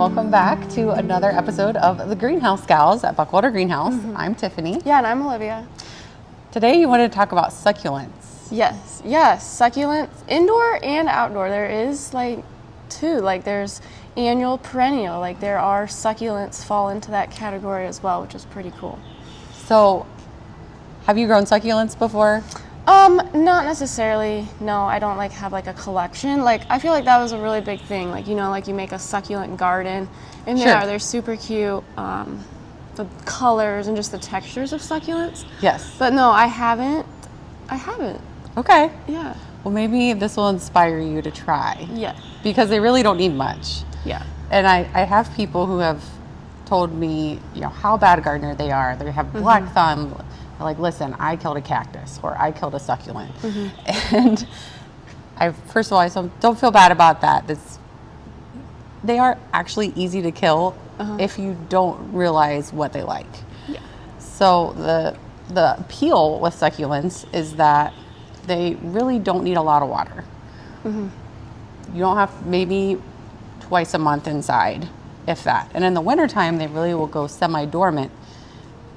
welcome back to another episode of the Greenhouse Gals at Buchwalter Greenhouse. I'm Tiffany. Yeah, and I'm Olivia. Today you wanted to talk about succulents. Yes, succulents, indoor and outdoor. There is two, there's annual, perennial, there are succulents fall into that category as well, which is pretty cool. So, have you grown succulents before? Not necessarily. No, I don't have a collection. I feel like that was a really big thing. You make a succulent garden, and they're super cute. The colors and just the textures of succulents. Yes. But no, I haven't. Okay. Yeah. Well, maybe this will inspire you to try. Yeah. Because they really don't need much. Yeah. And I have people who have told me, how bad a gardener they are. They have black thumb. They're like, listen, I killed a cactus or I killed a succulent. And first of all, I don't feel bad about that. They are actually easy to kill if you don't realize what they like. Yeah. So the appeal with succulents is that they really don't need a lot of water. You don't have maybe twice a month inside, if that. And in the wintertime, they really will go semi-dormant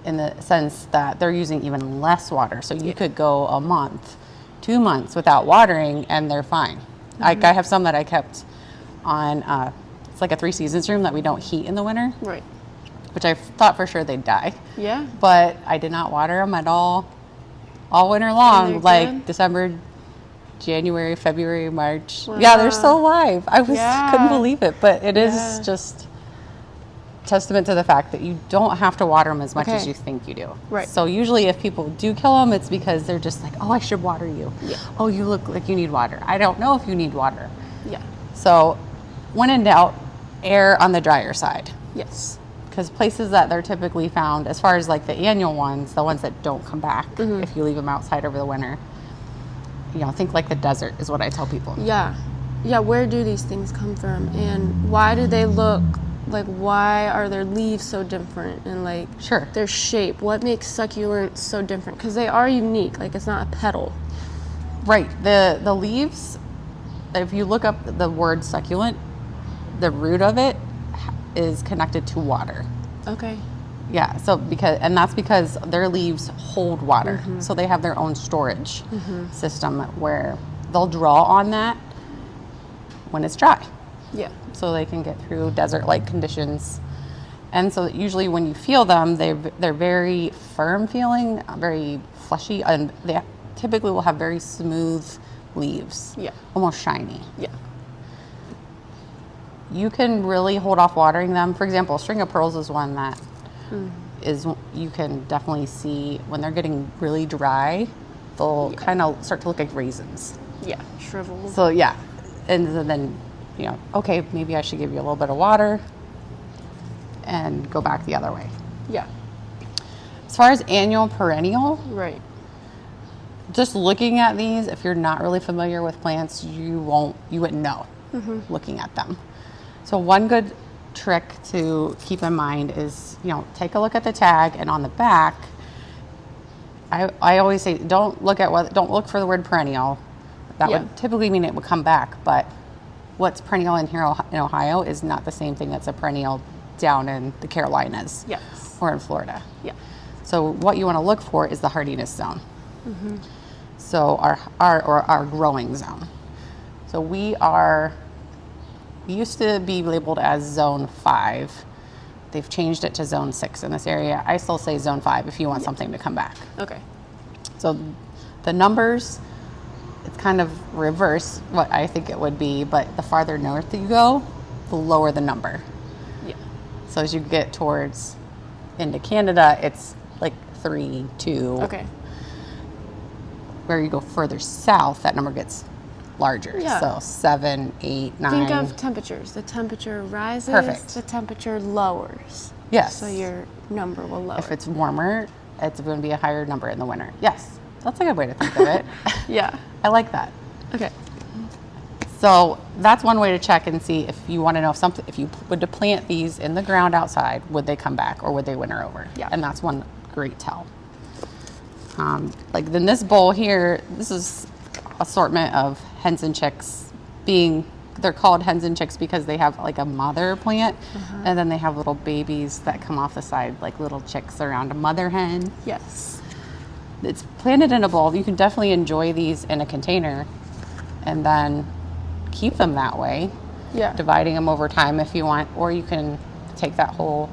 in the sense that they're using even less water. So you could go a month, 2 months without watering and they're fine. I have some that I kept on, it's like a 3 seasons room that we don't heat in the winter. Right. Which I thought for sure they'd die. Yeah. But I did not water them at all winter long, good? December, January, February, March. Wow. Yeah, they're still alive. I couldn't believe it, but it is just testament to the fact that you don't have to water them as much as you think you do. Right. So usually if people do kill them, it's because they're just like, oh, I should water you. Yeah. Oh, you look like you need water. I don't know if you need water. Yeah. So when in doubt, err on the drier side. Yes. Because places that they're typically found, as far as the annual ones, the ones that don't come back if you leave them outside over the winter, think like the desert is what I tell people. Yeah. Yeah, where do these things come from and why do they look why are their leaves so different and their shape? What makes succulents so different? Because they are unique, it's not a petal. Right. The leaves, if you look up the word succulent, the root of it is connected to water. Okay. Yeah, that's because their leaves hold water. So they have their own storage system where they'll draw on that when it's dry. Yeah. So they can get through desert-like conditions. And so usually when you feel them, they're very firm feeling, very fleshy, and they typically will have very smooth leaves. Yeah. Almost shiny. Yeah. You can really hold off watering them. For example, string of pearls is one that you can definitely see when they're getting really dry, they'll kind of start to look like raisins. Yeah, shriveled. So yeah, and then okay, maybe I should give you a little bit of water and go back the other way. Yeah. As far as annual, perennial, right. Just looking at these, if you're not really familiar with plants, you wouldn't know looking at them. So one good trick to keep in mind is, take a look at the tag, and on the back, I always say don't look for the word perennial. That would typically mean it would come back, but what's perennial in here in Ohio is not the same thing that's a perennial down in the Carolinas or in Florida. Yeah. So what you want to look for is the hardiness zone. So our growing zone. So we used to be labeled as zone 5. They've changed it to zone 6 in this area. I still say zone 5 if you want something to come back. Okay. So the numbers, it's kind of reverse what I think it would be, but the farther north you go, the lower the number. Yeah. So as you get towards into Canada, it's 3, 2. Okay. Where you go further south, that number gets larger. Yeah. So 7, 8, 9. Think of temperatures. The temperature rises, Perfect. The temperature lowers. Yes. So your number will lower. If it's warmer, it's going to be a higher number in the winter. Yes. That's a good way to think of it. Yeah. I like that. Okay. So that's one way to check and see if you want to know if you would to plant these in the ground outside, would they come back or would they winter over? Yeah. And that's one great tell. In this bowl here, this is assortment of hens and chicks being they're called hens and chicks because they have like a mother plant, and then they have little babies that come off the side, like little chicks around a mother hen. Yes. It's planted in a bowl. You can definitely enjoy these in a container and then keep them that way. Yeah. Dividing them over time if you want, or you can take that whole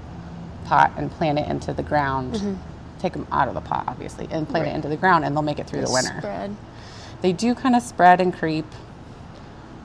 pot and plant it into the ground. Take them out of the pot, obviously, and plant it into the ground, and they'll make it through the winter. Spread. They do kind of spread and creep.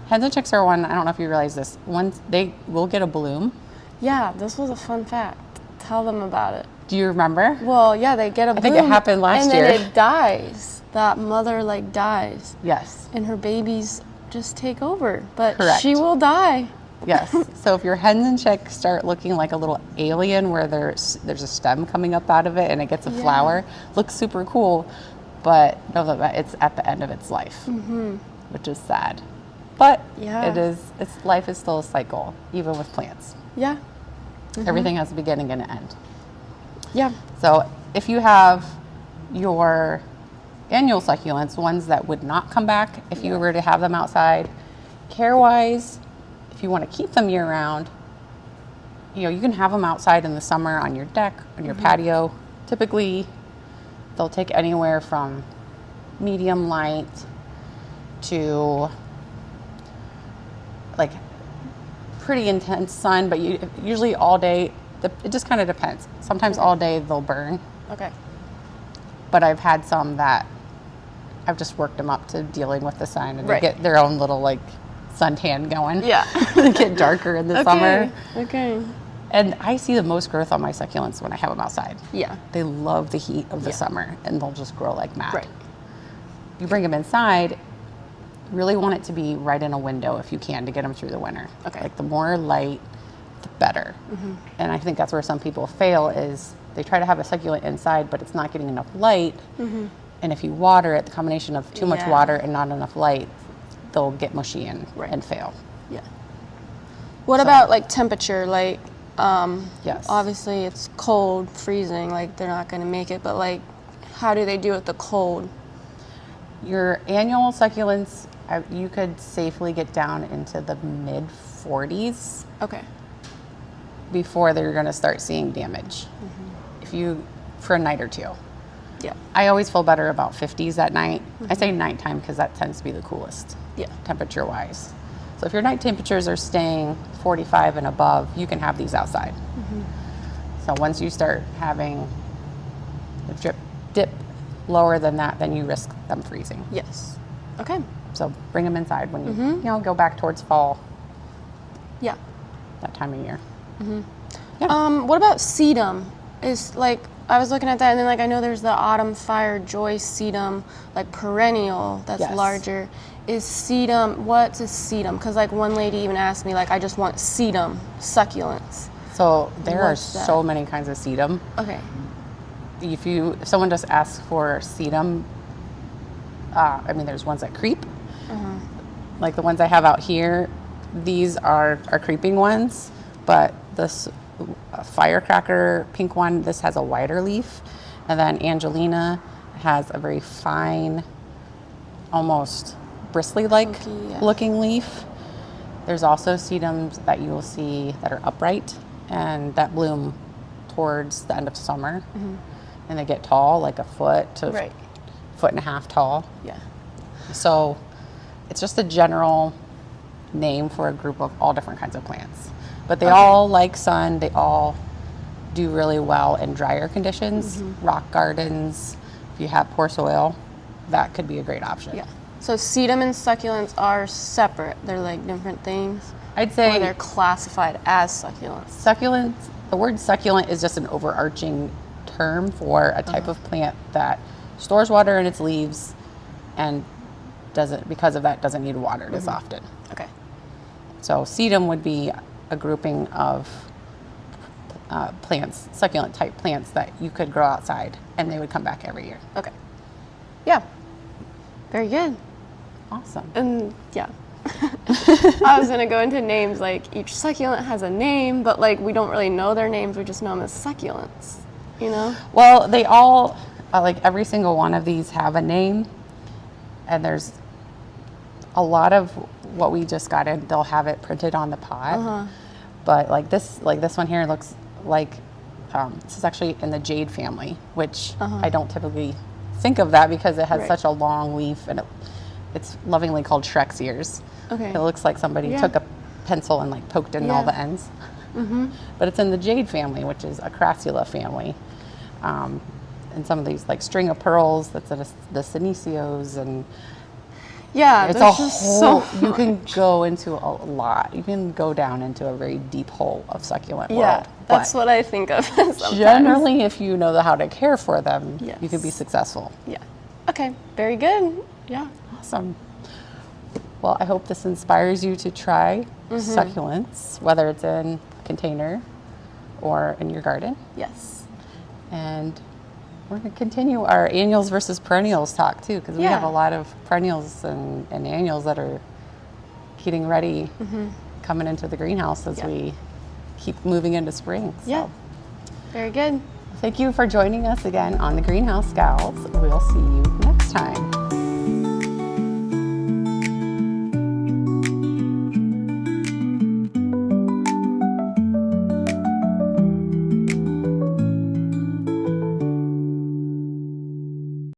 Hens and chicks are one, I don't know if you realize this, once they will get a bloom. Yeah, this was a fun fact. Tell them about it. Do you remember? Well, yeah, they get a bloom. I think it happened last year. And then it dies. That mother like dies. Yes. And her babies just take over. But Correct. she will die. Yes. So if your hens and chicks start looking like a little alien where there's a stem coming up out of it and it gets a flower, looks super cool, but know that it's at the end of its life, which is sad. But its life is still a cycle, even with plants. Yeah. Everything has a beginning and an end. Yeah. So if you have your annual succulents, ones that would not come back if you were to have them outside, care-wise, if you want to keep them year-round, you can have them outside in the summer on your deck, on your patio. Typically, they'll take anywhere from medium light to like pretty intense sun, but usually all day. It just kind of depends. Sometimes all day they'll burn. Okay. But I've had some that I've just worked them up to dealing with the sun, and they get their own little like suntan going. Yeah. They get darker in the summer. Okay. And I see the most growth on my succulents when I have them outside. Yeah. They love the heat of the summer, and they'll just grow like mad. Right. You bring them inside, really want it to be right in a window if you can to get them through the winter. Okay. Like the more light, the better. And I think that's where some people fail is they try to have a succulent inside, but it's not getting enough light. And if you water it, the combination of too much water and not enough light, they'll get mushy and fail. Yeah. What about like temperature? Like, yes. Obviously it's cold, freezing, like they're not going to make it, but like, how do they do with the cold? Your annual succulents, you could safely get down into the mid 40s. Okay. Before they're going to start seeing damage. For a night or two. Yeah. I always feel better about 50s at night. I say nighttime because that tends to be the coolest. Yeah. Temperature wise. So if your night temperatures are staying 45 and above, you can have these outside. So once you start having the dip lower than that, then you risk them freezing. Yes. Okay. So bring them inside when you go back towards fall. Yeah. That time of year. What about sedum? Is like, I was looking at that, and then like I know there's the autumn fire joy sedum, like perennial that's larger. Is sedum, what's a sedum? Because like one lady even asked me, like, I just want sedum succulents. So there are so many kinds of sedum. Okay. If someone just asks for sedum, there's ones that creep. Like the ones I have out here, these are creeping ones, but this firecracker pink one, this has a wider leaf, and then Angelina has a very fine, almost bristly-like looking leaf. There's also sedums that you will see that are upright and that bloom towards the end of summer, and they get tall, like a foot to foot and a half tall. Yeah. So it's just a general name for a group of all different kinds of plants. But they all like sun. They all do really well in drier conditions. Rock gardens, if you have poor soil, that could be a great option. Yeah. So sedum and succulents are separate. They're like different things. I'd say or they're classified as succulents. Succulents. The word succulent is just an overarching term for a type of plant that stores water in its leaves and because of that doesn't need watered as often. Okay. So sedum would be a grouping of plants, succulent type plants that you could grow outside and they would come back every year. Okay. Yeah. Very good. Awesome. And yeah. I was gonna go into names, like each succulent has a name, but like we don't really know their names, we just know them as succulents, you know? Well, they all, like every single one of these have a name, and there's a lot of what we just got in, they'll have it printed on the pot. But like this one here looks like, this is actually in the jade family, which I don't typically think of that because it has such a long leaf, and it's lovingly called Shrek's ears. Okay. It looks like somebody took a pencil and like poked in all the ends. But it's in the jade family, which is a crassula family. And some of these like string of pearls, that's the Senecio, and it's a whole, you can go into a lot. You can go down into a very deep hole of succulent world. That's what I think of sometimes. Generally, if you know how to care for them, you can be successful. Okay, very good. Awesome. Well, I hope this inspires you to try succulents, whether it's in a container or in your garden. Yes. And we're going to continue our annuals versus perennials talk too, because we have a lot of perennials and annuals that are getting ready, coming into the greenhouse as we keep moving into spring. So. Very good. Thank you for joining us again on the Greenhouse Gals. We'll see you next time.